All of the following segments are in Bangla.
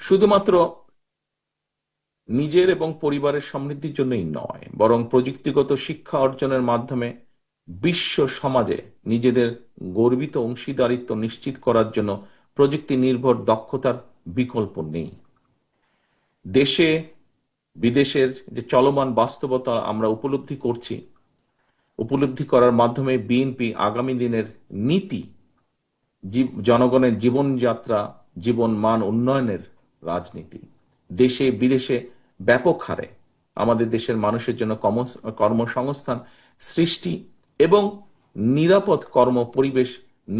শুধুমাত্র নিজের এবং পরিবারের সমৃদ্ধির জন্যই নয়, বরং প্রযুক্তিগত শিক্ষা অর্জনের মাধ্যমে বিশ্ব সমাজে নিজেদের গর্বিত অংশীদারিত্ব নিশ্চিত করার জন্য প্রযুক্তি নির্ভর দক্ষতার বিকল্প নেই। দেশে বিদেশের যে চলমান বাস্তবতা আমরা উপলব্ধি করার মাধ্যমে বিএনপি আগামী দিনের নীতি জনগণের জীবনযাত্রা, জীবন মান উন্নয়নের রাজনীতি, দেশে বিদেশে ব্যাপক হারে আমাদের দেশের মানুষের জন্য কর্মসংস্থান সৃষ্টি এবং নিরাপদ কর্ম পরিবেশ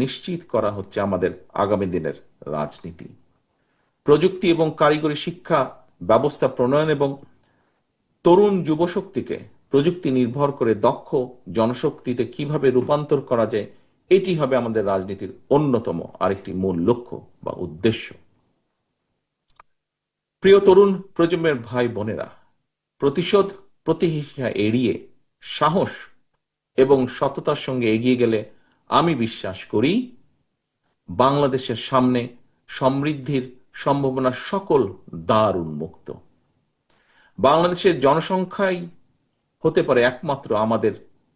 নিশ্চিত করা হচ্ছে আমাদের আগামী দিনের রাজনীতি। প্রযুক্তি এবং কারিগরি শিক্ষা ব্যবস্থা প্রণয়ন এবং তরুণ যুবশক্তিকে প্রযুক্তি নির্ভর করে দক্ষ জনশক্তিতে কিভাবে রূপান্তর করা যায়, এটি হবে আমাদের রাজনীতির অন্যতম আরেকটি মূল লক্ষ্য বা উদ্দেশ্য। প্রিয় তরুণ প্রজন্মের ভাই বোনেরা, প্রতিশোধ প্রতিহিংসা এড়িয়ে সাহস এবং সততার সঙ্গে এগিয়ে গেলে আমি বিশ্বাস করি বাংলাদেশের সামনে সমৃদ্ধির সম্ভাবনা সকল দ্বার উন্মুক্ত। বাংলাদেশের জনসংখ্যাই হতে পারে একমাত্র আমাদের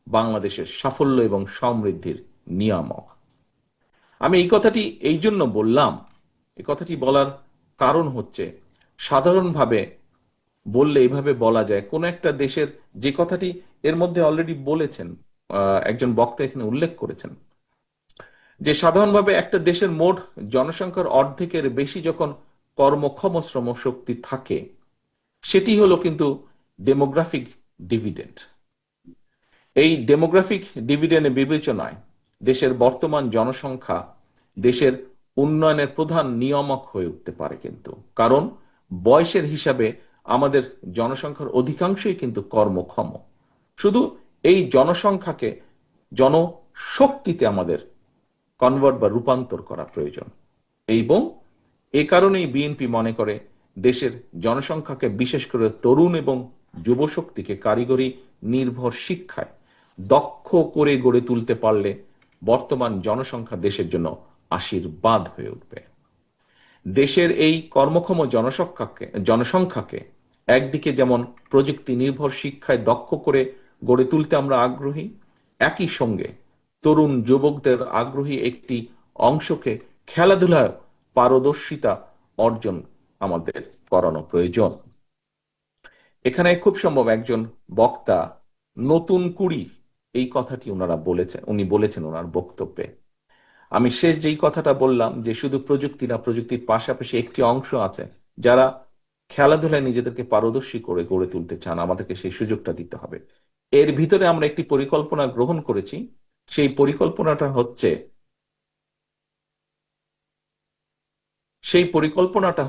বাংলাদেশের সাফল্য এবং সমৃদ্ধির নিয়ামক। আমি এই কথাটি এই জন্য বললাম, এই কথাটি বলার কারণ হচ্ছে সাধারণভাবে বললে এইভাবে বলা যায় কোন একটা দেশের, যে কথাটি এর মধ্যে অলরেডি বলেছেন, একজন বক্তা এখানে উল্লেখ করেছেন যে সাধারণভাবে একটা দেশের মোট জনসংখ্যার অর্ধেকের বেশি যখন কর্মক্ষম শ্রম শক্তি থাকে, সেটি হলো কিন্তু ডেমোগ্রাফিক ডিভিডেন্ড। এই ডেমোগ্রাফিক ডিভিডেন্ডের বিবেচনায় দেশের বর্তমান জনসংখ্যা দেশের উন্নয়নের প্রধান নিয়ামক হয়ে উঠতে পারে, কিন্তু কারণ বয়সের হিসাবে আমাদের জনসংখ্যার অধিকাংশই কিন্তু কর্মক্ষম। শুধু এই জনসংখ্যাকে জনশক্তিতে আমাদের কনভার্ট বা রূপান্তর করা প্রয়োজন, এবং এ কারণেই বিএনপি মনে করে দেশের জনসংখ্যাকে, বিশেষ করে তরুণ এবং যুবশক্তিকে কারিগরি নির্ভর শিক্ষায় দক্ষ করে গড়ে তুলতে পারলে বর্তমান জনসংখ্যা দেশের জন্য আশীর্বাদ হয়ে উঠবে। দেশের এই কর্মক্ষম জনসংখ্যাকে একদিকে যেমন প্রযুক্তি নির্ভর শিক্ষায় দক্ষ করে গড়ে তুলতে আমরা আগ্রহী, একই সঙ্গে তরুণ যুবকদের আগ্রহী একটি অংশকে খেলাধুলায় পারদর্শিতা অর্জন আমাদের করানো প্রয়োজন। এখানে খুব সম্ভব একজন বক্তা নতুন কুড়ি এই কথাটি উনি বলেছেন ওনার বক্তব্যে। আমি শেষ যেই কথাটা বললাম যে শুধু প্রযুক্তি না, প্রযুক্তির পাশাপাশি একটি অংশ আছে যারা খেলাধুলায় নিজেদেরকে পারদর্শী করে গড়ে তুলতে চান, আমাদেরকে সেই সুযোগটা দিতে হবে। এর ভিতরে আমরা একটি পরিকল্পনা গ্রহণ করেছি। সেই পরিকল্পনাটা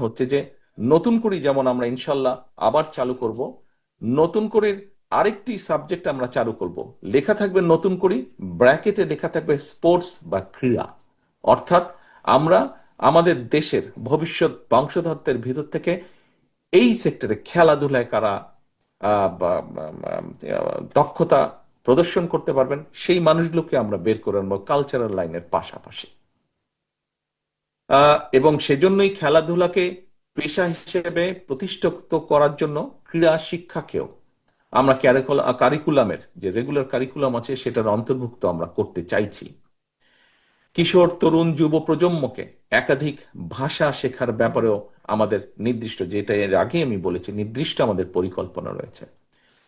হচ্ছে যে নতুন করে যেমন আমরা ইনশাল্লাহ আবার চালু করব, নতুন করে আরেকটি সাবজেক্ট আমরা চালু করব, লেখা থাকবে নতুন করে, ব্র্যাকেটে লেখা থাকবে স্পোর্টস বা ক্রীড়া। অর্থাৎ আমরা আমাদের দেশের ভবিষ্যৎ বংশধরদের ভিতর থেকে এই সেক্টরে খেলাধুলায় কারা দক্ষতা প্রদর্শন করতে পারবেন সেই মানুষগুলোকে আমরা বের করে আনবো কালচারাল লাইনের পাশাপাশি। এবং সেজন্যই খেলাধুলাকে পেশা হিসেবে প্রতিষ্ঠিত করার জন্য ক্রীড়া শিক্ষাকেও আমরা কারিকুলামের যে রেগুলার কারিকুলাম আছে সেটার অন্তর্ভুক্ত আমরা করতে চাইছি। কিশোর তরুণ যুব প্রজন্মকে একাধিক ভাষা শেখার ব্যাপারেও আমাদের নির্দিষ্ট, যেটা এর আগে আমি বলেছি, নির্দিষ্ট আমাদের পরিকল্পনা রয়েছে।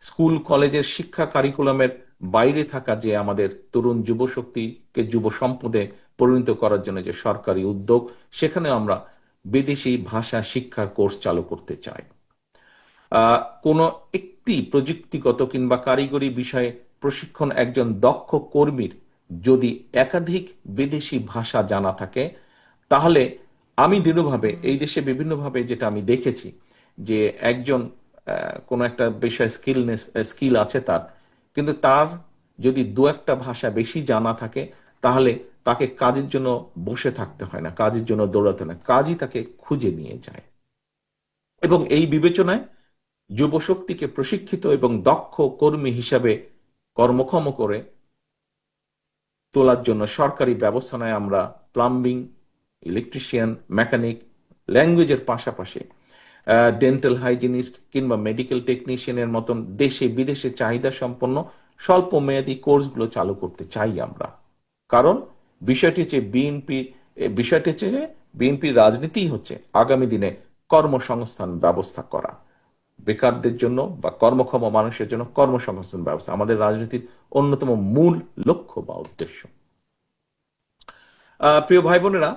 স্কুল কলেজের শিক্ষা কারিকুলামের বাইরে থাকা যে আমাদের তরুণ যুব শক্তিকে যুব সম্পদে পরিণত করার জন্য যে সরকারি উদ্যোগ, সেখানে আমরা বিদেশি ভাষা শিক্ষার কোর্স চালু করতে চাই। কোনো একটি প্রযুক্তিগত কিংবা কারিগরি বিষয়ে প্রশিক্ষণ একজন দক্ষ কর্মীর যদি একাধিক বিদেশি ভাষা জানা থাকে, তাহলে আমি দৃঢ়ভাবে এই দেশে বিভিন্নভাবে যেটা আমি দেখেছি যে একজন কোনো একটা বিষয় স্কিল আছে তার, কিন্তু তার যদি দু একটা ভাষা বেশি জানা থাকে, তাহলে তাকে কাজের জন্য বসে থাকতে হয় না, কাজের জন্য দৌড়াতে হয় না, কাজই তাকে খুঁজে নিয়ে যায়। এবং এই বিবেচনায় যুবশক্তিকে প্রশিক্ষিত এবং দক্ষ কর্মী হিসাবে কর্মক্ষম করে তোলার জন্য সরকারি ব্যবস্থায় আমরা প্লাম্বিং, ইলেকট্রিশিয়ান, মেকানিক, ল্যাঙ্গুয়েজের পাশাপাশি ডেন্টাল হাইজিনিস্ট কিংবা মেডিকেল টেকনিশিয়ানের মতন দেশে বিদেশে চাহিদা সম্পন্ন স্বল্প মেয়াদী কোর্সগুলো চালু করতে চাই আমরা। কারণ বিষয়টি হচ্ছে যে বিএনপির রাজনীতি হচ্ছে আগামী দিনে কর্মসংস্থান ব্যবস্থা করা, বেকারদের জন্য বা কর্মক্ষম মানুষের জন্য কর্মসংস্থান ব্যবস্থা আমাদের রাজনীতির অন্যতম মূল লক্ষ্য বা উদ্দেশ্য। প্রিয় ভাই বোনেরা,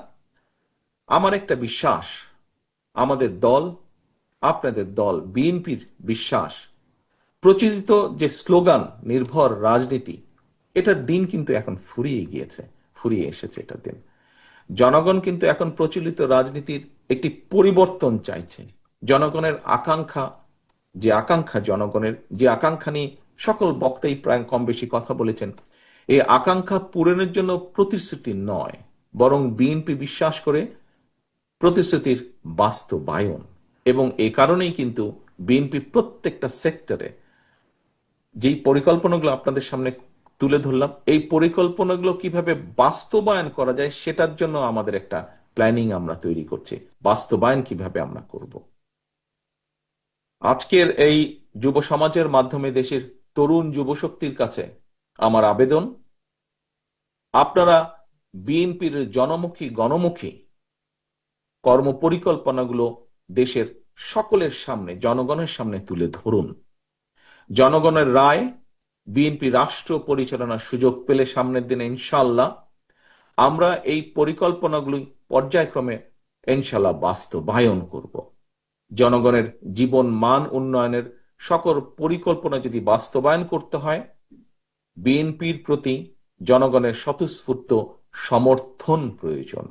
আমার একটা বিশ্বাস, আমাদের দল, আপনাদের দল বিএনপির বিশ্বাস, প্রচলিত যে স্লোগান নির্ভর রাজনীতি, এটার দিন কিন্তু এখন ফুরিয়ে এসেছে এটার দিন। জনগণ কিন্তু এখন প্রচলিত রাজনীতির একটি পরিবর্তন চাইছে। জনগণের আকাঙ্ক্ষা, জনগণের যে আকাঙ্ক্ষা নিয়ে সকল বক্তাই প্রায় কম বেশি কথা বলেছেন, এই আকাঙ্ক্ষা পূরণের জন্য প্রতিশ্রুতি নয়, বরং বিএনপি বিশ্বাস করে প্রতিশ্রুতির বাস্তবায়ন। এবং এই কারণেই কিন্তু বিএনপি প্রত্যেকটা সেক্টরে যেই পরিকল্পনাগুলো আপনাদের সামনে তুলে ধরলাম, এই পরিকল্পনাগুলো কিভাবে বাস্তবায়ন করা যায় সেটার জন্য আমাদের একটা প্ল্যানিং আমরা তৈরি করছি, বাস্তবায়ন কিভাবে আমরা করব। আজকের এই যুব সমাজের মাধ্যমে দেশের তরুণ যুবশক্তির কাছে আমার আবেদন, আপনারা বিএনপির গণমুখী কর্মপরিকল্পনাগুলো দেশের সকলের সামনে, জনগণের সামনে তুলে ধরুন। জনগণের রায় বিএনপি রাষ্ট্র পরিচালনার সুযোগ পেলে সামনের দিনে ইনশাল্লাহ আমরা এই পরিকল্পনাগুলি পর্যায়ক্রমে ইনশাল্লাহ বাস্তবায়ন করব। জনগণের জীবন মান উন্নয়নের সকল পরিকল্পনা যদি বাস্তবায়ন করতে হয়, বিএনপির প্রতি জনগণের স্বতঃস্ফূর্ত সমর্থন প্রয়োজন।